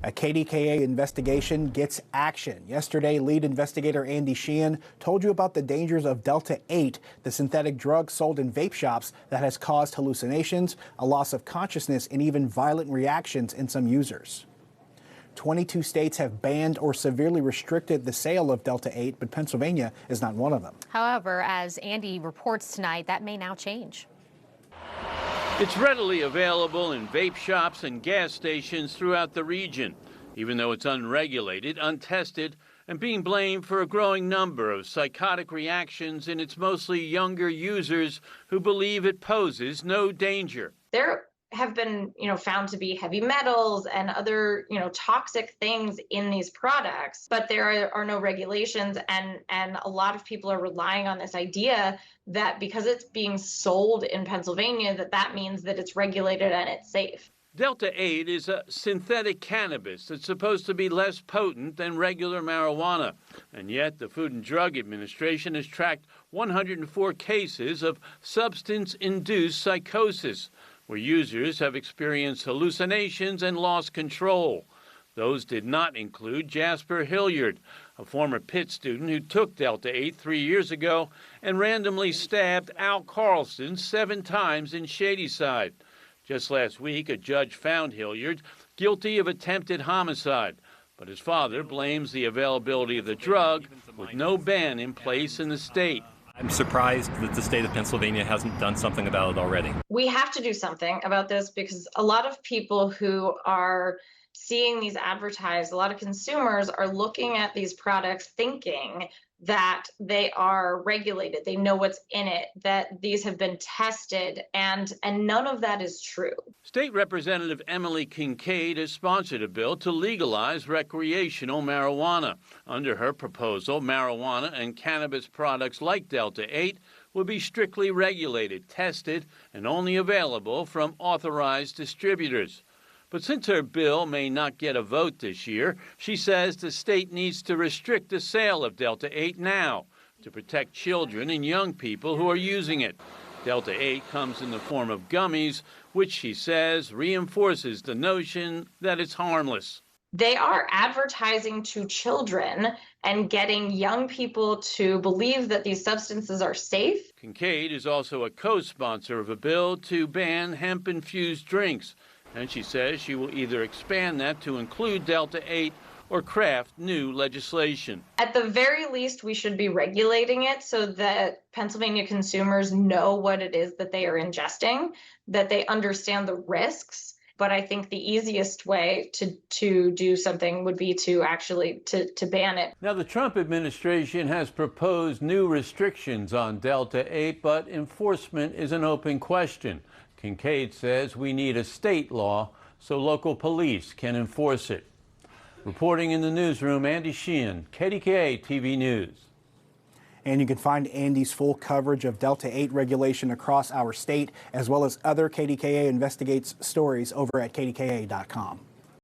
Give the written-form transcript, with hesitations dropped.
A KDKA investigation gets action. Yesterday, lead investigator Andy Sheehan told you about the dangers of Delta-8, the synthetic drug sold in vape shops that has caused hallucinations, a loss of consciousness, and even violent reactions in some users. 22 states have banned or severely restricted the sale of Delta-8, but Pennsylvania is not one of them. However, as Andy reports tonight, that may now change. It's readily available in vape shops and gas stations throughout the region, even though it's unregulated, untested, and being blamed for a growing number of psychotic reactions in its mostly younger users who believe it poses no danger. There have been, found to be heavy metals and other, toxic things in these products, but there are no regulations, and a lot of people are relying on this idea that because it's being sold in Pennsylvania, that means that it's regulated and it's safe. Delta-8 is a synthetic cannabis that's supposed to be less potent than regular marijuana, and yet the Food and Drug Administration has tracked 104 cases of substance-induced psychosis, where users have experienced hallucinations and lost control. Those did not include Jasper Hilliard, a former Pitt student who took Delta-8 3 years ago and randomly stabbed Al Carlson 7 times in Shadyside. Just last week, a judge found Hilliard guilty of attempted homicide, but his father blames the availability of the drug with no ban in place in the state. I'm surprised that the state of Pennsylvania hasn't done something about it already. We have to do something about this because a lot of people who are seeing these advertised, a lot of consumers are looking at these products thinking that they are regulated, they know what's in it, that these have been tested, and none of that is true. State Representative Emily Kincaid has sponsored a bill to legalize recreational marijuana. Under her proposal, marijuana and cannabis products like Delta-8 will be strictly regulated, tested, and only available from authorized distributors. But since her bill may not get a vote this year, she says the state needs to restrict the sale of Delta-8 now to protect children and young people who are using it. Delta-8 comes in the form of gummies, which she says reinforces the notion that it's harmless. They are advertising to children and getting young people to believe that these substances are safe. Kincaid is also a co-sponsor of a bill to ban hemp-infused drinks. And she says she will either expand that to include Delta-8 or craft new legislation. At the very least, we should be regulating it so that Pennsylvania consumers know what it is that they are ingesting, that they understand the risks. But I think the easiest way to do something would be to actually to ban it. Now, the Trump administration has proposed new restrictions on Delta-8, but enforcement is an open question. Kincaid says we need a state law so local police can enforce it. Reporting in the newsroom, Andy Sheehan, KDKA-TV News. And you can find Andy's full coverage of Delta-8 regulation across our state, as well as other KDKA Investigates stories over at KDKA.com.